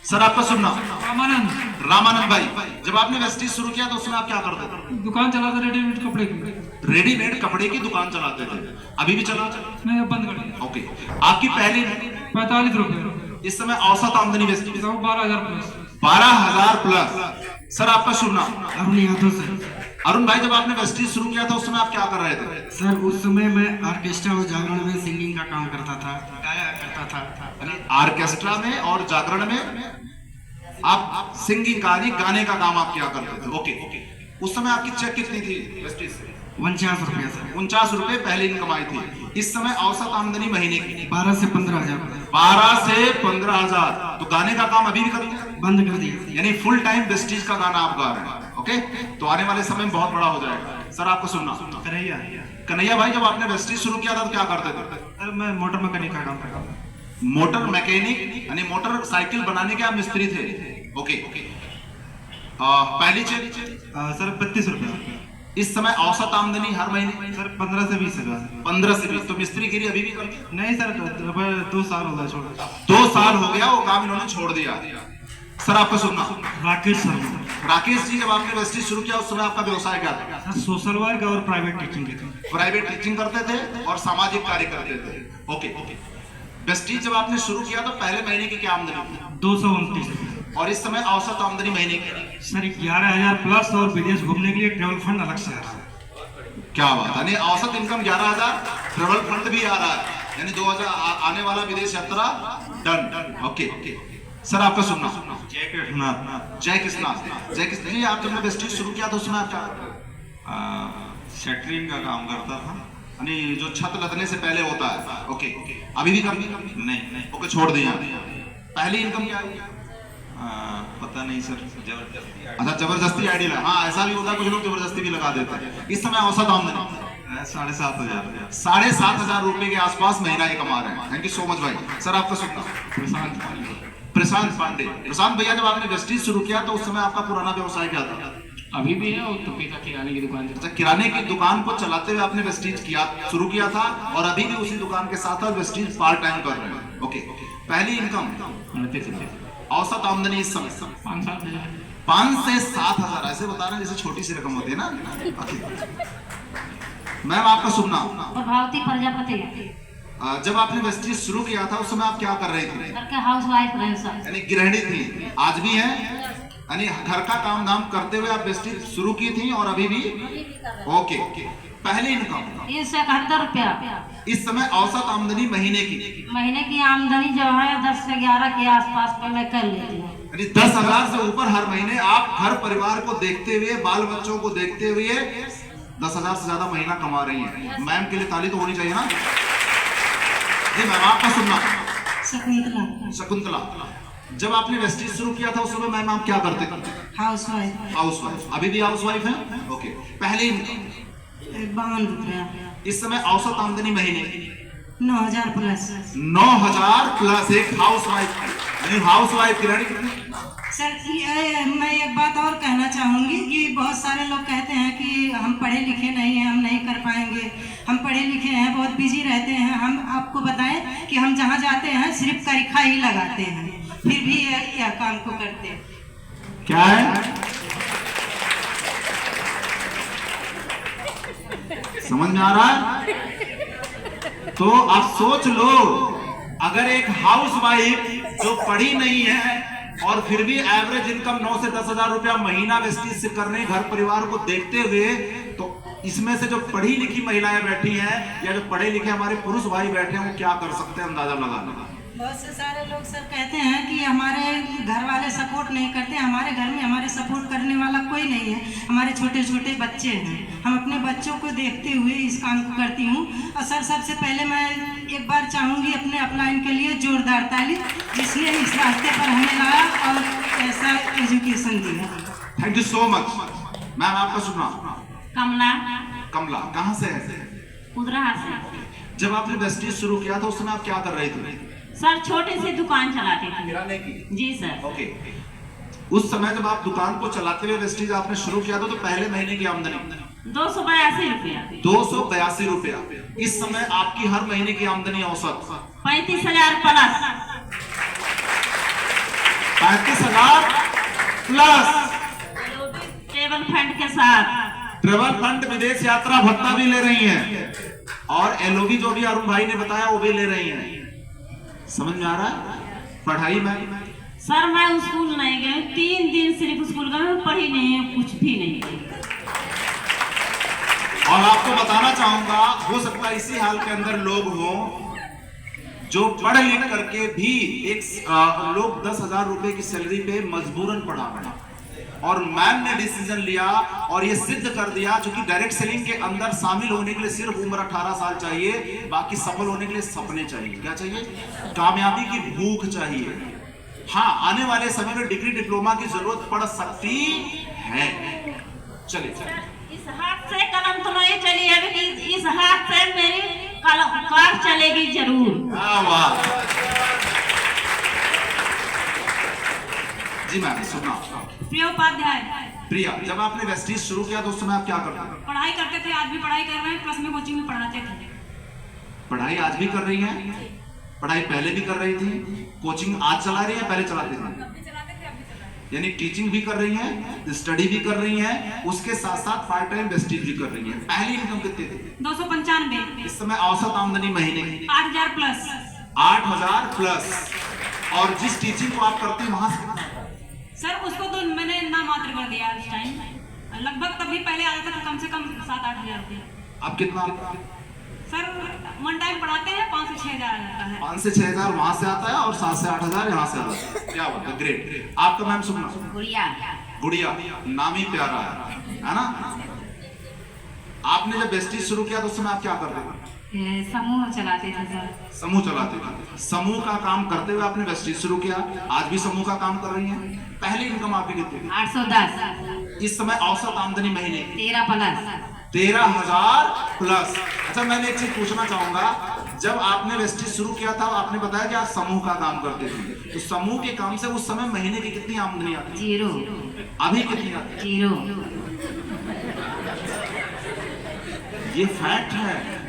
Sir आपका सुनना। रामानंद। रामानंद भाई, जब आपने वेस्टीज शुरू किया तो उसमें आप क्या करते थे? दुकान चलाते रेडीमेड कपड़े की। रेडीमेड कपड़े की दुकान चलाते थे, अभी भी चला? नहीं, अब बंद कर दिया। ओके, आपकी पहली 45 रुपए। इस समय औसत आमदनी वेस्टीज 12,000 प्लस। 12,000 प्लस। सर आपका सुनना। अरुण यादव सर। अरुण भाई, जब आपने वेस्टीज शुरू किया था उस समय आप क्या कर रहे थे? सर उस समय मैं ऑर्केस्ट्रा और जागरण में सिंगिंग का काम करता था, गाया करता था। ऑर्केस्ट्रा में और जागरण में आप सिंगिंग गाने का काम आप किया करते थे। ओके, उस समय आपकी चेक कितनी थी वेस्टीज से? 49 रुपया सर। 49 रुपए पहली इनकम आई थी। इस समय औसत आमदनी महीने की 12 से 15,000 12 से 15,000। तो गाने का काम अभी भी करते हैं? बंद कर दिया। यानी फुल टाइम वेस्टीज का गाना आप गा रहे हैं। ओके, तो आने वाले समय में बहुत बड़ा हो जाएगा। सर आपको सुनना। कन्हैया भाई, जब आपने वेस्टीज शुरू किया था तो क्या करते थे? सर मैं मोटर मैकेनिक का काम करता था। मोटर मैकेनिक यानी मोटर साइकिल बनाने के आप मिस्त्री थे। ओके, पहली चेक सर 32 रुपया। इस समय औसत आमदनी हर महीने सर 15 से 20 हजार। 15 से 20। तो मिस्त्री गिरी अभी भी करते हैं? नहीं सर, 2 साल हो गया छोड़। 2 साल हो गया वो काम इन्होंने छोड़ दिया। सर आपका सुनना। राकेश शर्मा। राकेश जी, जब आपने वेस्टीज शुरू किया उस समय आपका व्यवसाय क्या था? सर सोशल वर्क और प्राइवेट टीचिंग के थे। प्राइवेट टीचिंग करते थे और सामाजिक कार्य करते थे। ओके, वेस्टीज जब आपने शुरू किया तो पहले महीने की क्या आमदनी थी? 229 रुपया। और इस समय औसत आमदनी महीने की? सर 11,000 प्लस और विदेश घूमने के लिए ट्रेवल फंड अलग से आ रहा है। क्या बात, यानी औसत इनकम 11,000, ट्रेवल फंड भी आ रहा है, यानी 2000 आने वाला विदेश यात्रा डन। ओके, सर आपका सुनना। जय कृष्णनाथ। जय कृष्णनाथ। जय कृष्ण जी, आप जब वेस्टीज शुरू किया था उसमें आप क्या शटरिंग का काम करता था। यानी जो छत लदने से पहले होता है? ओके, अभी भी करनी? नहीं। ओके, छोड़ दिया। पहली इनकम क्या है? पता नहीं सर, जबरदस्ती। अच्छा, जबरदस्ती आईडी लगा। हाँ, ऐसा भी होता है, कुछ लोग जबरदस्ती भी लगा देते हैं। इस समय औसत आमदनी 7,500। 7,500 रुपए के आसपास महीना ये कमा रहे हैं। थैंक यू सो मच भाई। सर आपका सुनना। प्रशांत पांडे। प्रशांत भैया, जब आपने वेस्टीज शुरू किया तो उस समय आपका पुराना व्यवसाय क्या था? अभी भी है, और तुपी का किराने की दुकान चलती अच्छा, किराने की दुकान को चलाते हुए आपने वेस्टीज शुरू किया था और अभी भी उसी दुकान के साथ वेस्टीज पार्ट टाइम कर रहे हैं। ओके, पहली इनकम है। औसत आमदनी इस समय 5 से 7,000। ऐसे बता रहे हैं जैसे छोटी सी रकम होती है ना। मैम आपका सुनना। प्रभावती प्रजापति। जब आपने वेस्टीज शुरू किया था उस समय आप क्या कर रही थी? घर के हाउस वाइफ रहे सब। यानी गृहिणी थी, आज भी हैं, यानी घर का काम धाम करते हुए आप वेस्टीज शुरू की थी और अभी भी? ओके, पहली इनकम 371 रुपया। इस समय औसत आमदनी महीने की? महीने की आमदनी जो है 10 से 11 के आसपास पे मैं कर लेती हूँ। यानी 10,000 से ऊपर हर महीने आप घर परिवार को देखते हुए, बाल बच्चों को देखते हुए 10,000 से ज्यादा महीना कमा रही हैं। मैम के लिए ताली तो होनी चाहिए ना जी। मैम आपका सुनना। शकुंतला, जब आपने वेस्टीज शुरू किया था उस समय मैम आप क्या करते थे? House wife. हाउसवाइफ, अभी भी हाउसवाइफ हैं? ओके, पहली इनकम 52 रुपया। इस समय औसत आमदनी महीने की? 9,000 प्लस। 9,000 प्लस एक हाउसवाइफ की, यानी हाउसवाइफ की रानी कितनी? सर मैं एक बात और कहना चाहूँगी कि बहुत सारे लोग कहते हैं कि हम पढ़े लिखे नहीं हैं, हम नहीं कर पाएंगे। हम पढ़े लिखे हैं, बहुत बिजी रहते हैं। हम आपको बताएं कि हम जहाँ जाते हैं सिर्फ करिखा ही लगाते हैं, फिर भी यह काम को करते हैं। क्या है? समझ में आ रहा है? तो आप सोच लो, अगर एक हाउसवाइफ जो पढ़ी नहीं है और फिर भी एवरेज इनकम 9 से 10,000 रुपया महीना वेस्टीज से करने, घर परिवार को देखते हुए, तो इसमें से जो पढ़ी लिखी महिलाएं बैठी हैं या जो पढ़े लिखे हमारे पुरुष भाई बैठे हैं वो क्या कर सकते हैं, अंदाजा लगाना। बहुत से सारे लोग सर कहते हैं कि हमारे घर वाले सपोर्ट नहीं करते। हमारे घर में हमारे सपोर्ट करने वाला कोई नहीं है। हमारे छोटे छोटे बच्चे हैं, हम अपने बच्चों को देखते हुए इस काम को करती हूँ। और सर सबसे पहले मैं एक बार चाहूँगी अपने अपलाइन के लिए जोरदार ताली, जिसने इस रास्ते पर हमें लाया और ऐसा एजुकेशन दिया। Thank you so much. Ma'am आपका सुना। कमला, कहाँ से है? उधर से। जब आपने वेस्टीज शुरू किया था उस समय आप क्या कर रही थी? सर छोटे से दुकान चलाते थे। किराने की? जी सर। ओके, उस समय जब आप दुकान को चलाते हुए वेस्टीज आपने शुरू किया था तो पहले महीने की आमदनी 282 रुपया। 282 रुपया। इस समय आपकी हर महीने की आमदनी औसत 35,000 प्लस। 35,000 प्लस टेबल फंड के साथ ट्रेवल फंड, विदेश यात्रा भत्ता भी ले रही हैं, और एलओबी जो भी अरुण भाई ने बताया वो भी ले रही हैं। समझ में आ रहा है? पढ़ाई में सर मैं स्कूल नहीं गई, 3 दिन सिर्फ स्कूल गई, मैं पढ़ी नहीं है, कुछ भी नहीं की। और आपको बताना चाहूंगा, हो सकता है इसी हाल के अंदर लोग हों जो पढ़ लिख करके भी लोग 10,000 रुपए की सैलरी पे मजबूरन पढ़ा रहे, और मैम ने डिसीजन लिया और ये सिद्ध कर दिया, क्योंकि डायरेक्ट सेलिंग के अंदर शामिल होने के लिए सिर्फ उम्र 18 साल चाहिए, बाकी सफल होने के लिए सपने चाहिए। क्या चाहिए? कामयाबी की भूख चाहिए। हाँ, आने वाले समय में डिग्री डिप्लोमा की जरूरत पड़ सकती है। चलिए, इस हाथ से कलम तो नहीं चली है, लेकिन इस हाथ से मेरी कार चलेगी जरूर। वाह जी मैम, सुना। प्रिय उपाध्याय, प्रिया, जब आपने वेस्टीज शुरू किया तो उस समय आप क्या करते थे? पढ़ाई करते थे, आज भी पढ़ाई कर रहे हैं, प्लस में कोचिंग में पढ़ाते थे। पढ़ाई आज भी कर रही हैं? पढ़ाई पहले भी कर रही थी? कोचिंग आज चला रही है, पहले चलाती थी? यानी टीचिंग भी कर रही हैं, स्टडी भी कर रही हैं, उसके साथ साथ पार्ट टाइम वेस्टीज भी कर रही हैं। पहली इनकम कितनी थी? 295। इस समय औसत आमदनी महीने की 8,000 प्लस। 8,000 प्लस। और जिस टीचिंग को आप करती हैं वहां से कितना? सर उसको तो मैंने नाम मात्र कर दिया इस टाइम, लगभग तब भी पहले आता था कम से कम 7-8 हज़ार रुपये। अब कितना? सर वन टाइम पढ़ाते हैं 5 से 6 हज़ार आता है। 5 से 6 हज़ार वहां से आता है और 7 से 8 हज़ार यहाँ से आता है। क्या बात है, ग्रेट। आपका मैम सुनना। गुड़िया, गुड़िया, नाम ही प्यारा है ना? आपने जब वेस्टीज शुरू किया तो उस समय आप क्या कर रहे थे? समूह चलाते थे सर। समूह चलाते थे। समूह का काम करते हुए आपने वेस्टीज शुरू किया, आज भी समूह का काम कर रही हैं। पहली इनकम आपकी कितनी थी? 810। इस समय औसत आमदनी महीने की 13 प्लस। 13,000 प्लस। अच्छा, मैंने एक चीज पूछना चाहूंगा, जब आपने वेस्टीज शुरू किया था आपने बताया कि आप समूह का काम करते थे, तो समूह के काम से उस समय महीने की कितनी आमदनी आती? 0। अभी कितनी आती? 0। ये फैक्ट है।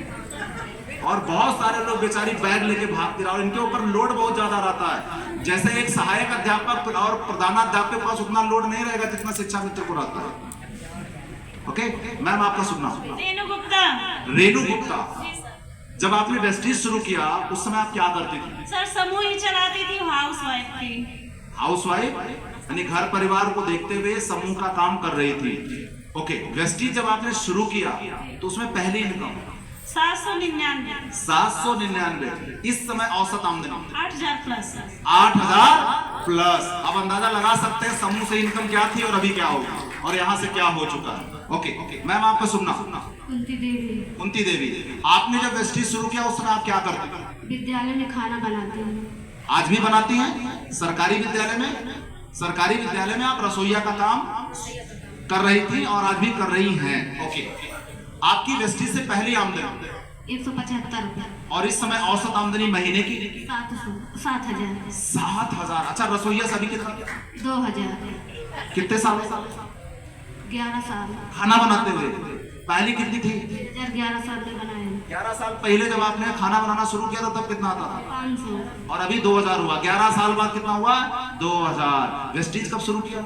और बहुत सारे लोग बेचारी बैग लेके भागते रहे, और इनके ऊपर लोड बहुत ज्यादा रहता है। जैसे एक सहायक अध्यापक और प्रधानाध्यापक के पास उतना लोड नहीं रहेगा जितना शिक्षा मित्र को रहता है। ओके मैम, आपका सुनना। रेणु गुप्ता। रेणु गुप्ता, जब आपने वेस्टीज शुरू किया उस समय आप क्या करती थी? सर समूह ही चलाती थी, हाउस वाइफ थी। हाउस वाइफ यानी घर परिवार को देखते हुए समूह का काम कर रही थी। ओके, वेस्टीज जब आपने शुरू किया तो उसमें पहली इनकम 799। 799। इस समय औसत आमदनी 8,000 प्लस। 8,000 प्लस। अब अंदाजा लगा सकते हैं समूह से इनकम क्या थी और अभी क्या होगी, और यहाँ से क्या हो चुका है। ओके मैम, आपका सुनना। कुंती देवी। कुंती देवी, आपने जब वेस्टीज शुरू किया उस समय आप क्या करते थे? विद्यालय में खाना बनाती हूँ। आज भी बनाती हैं? सरकारी विद्यालय में? सरकारी विद्यालय में आप रसोईया का काम कर रही थी और आज भी कर रही हैं। ओके, आपकी वेस्टीज से पहली आमदनी 175 रुपये। और इस समय औसत आमदनी महीने की 7,000। 7,000। अच्छा, रसोईया सभी कितना? 2,000। कितने साल? 11 साल। खाना बनाते हुए पहली कितनी थी? 11 साल में बनाए। 11 साल पहले जब आपने खाना बनाना शुरू किया था तब कितना आता था? 500। और अभी 2,000 हुआ। 11 साल बाद कितना हुआ? 2,000। वेस्टीज कब शुरू किया?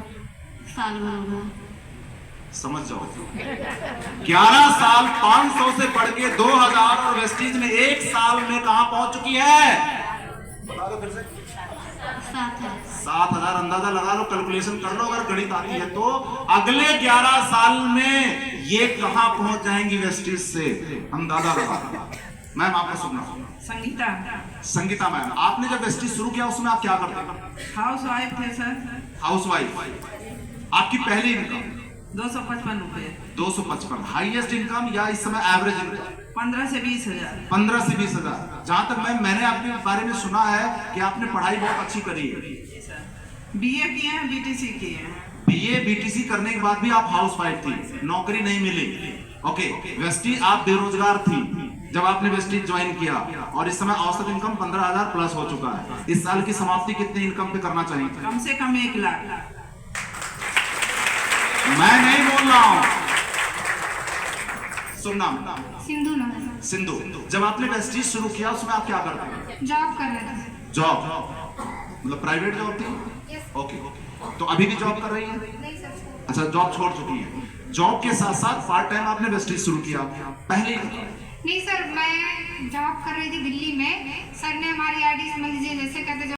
साल भर होगा। समझ जाओ, 11 साल 500 से बढ़ के 2,000, और वेस्टीज में 1 साल में कहां पहुंच चुकी है? बता दो फिर से। 7,000। अंदाजा लगा लो, कैलकुलेशन कर लो अगर गणित आती है तो। अगले 11 साल में ये कहां पहुंच जाएंगी वेस्टीज से? अंदाजा लगा। मैम, आपका सुनना। संगीता। संगीता मैम, आपने जब वेस्टीज शुरू किया उसमें आप क्या करते? हाउस वाइफ थे सर। House wife. आपकी पहली इनकम 255 रुपए। 255 हाईएस्ट इनकम या इस समय एवरेज इनकम? 15 से 20 हज़ार। 15 से 20 हज़ार। जहां तक मैंने आपके बारे में सुना है कि आपने पढ़ाई बहुत अच्छी करी है। बीए किए हैं, बीटीसी किए हैं। बीए बीटीसी करने के बाद भी आप हाउस वाइफ थी, नौकरी नहीं मिली। ओके, वेस्टीज आप बेरोजगार थी जब आपने वेस्टीज ज्वाइन किया, और इस समय औसत इनकम 15,000 प्लस हो चुका है। इस साल की समाप्ति कितने इनकम पे करना चाहिए? कम से कम 1 लाख। मैं नहीं बोल रहा हूं, सुनना। सिंधु नगर। सिंधु, जब आपने वेस्टीज शुरू किया उसमें आप क्या करते थे? जॉब कर रहे थे। जॉब। मतलब प्राइवेट जॉब थी? ओके, तो अभी भी जॉब कर रही है? अच्छा, जॉब छोड़ चुकी है। जॉब के साथ साथ पार्ट टाइम आपने वेस्टेज शुरू किया पहले? नहीं सर, मैं जॉब कर रही थी दिल्ली में। सर ने हमारी आईडी समझ लीजिए जैसे कहते